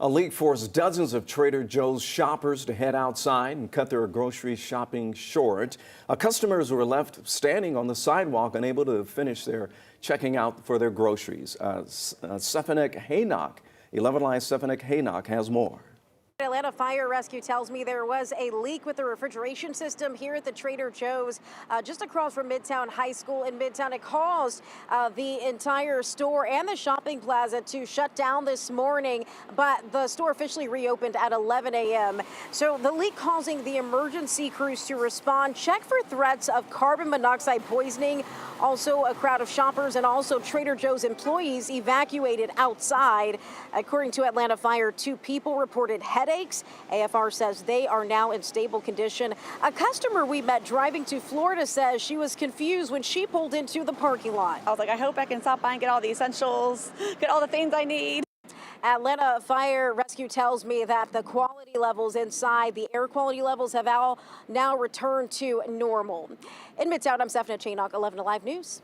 A leak forced dozens of Trader Joe's shoppers to head outside and cut their grocery shopping short. Customers were left standing on the sidewalk, unable to finish their checking out for their groceries. Stefanik Haynock, 11 Live Stefanik Haynock has more. Atlanta Fire Rescue tells me there was a leak with the refrigeration system here at the Trader Joe's just across from Midtown High School in Midtown. It caused the entire store and the shopping plaza to shut down this morning, but the store officially reopened at 11 a.m. So the leak causing the emergency crews to respond, check for threats of carbon monoxide poisoning. Also, a crowd of shoppers and also Trader Joe's employees evacuated outside. According to Atlanta Fire, 2 people reported headaches. AFR says they are now in stable condition. A customer we met driving to Florida says she was confused when she pulled into the parking lot. I was like, I hope I can stop by and get all the essentials, get all the things I need. Atlanta Fire Rescue tells me that the quality levels inside, the air quality levels have all now returned to normal. In Midtown, I'm Stefanik Haynock, 11 Alive News.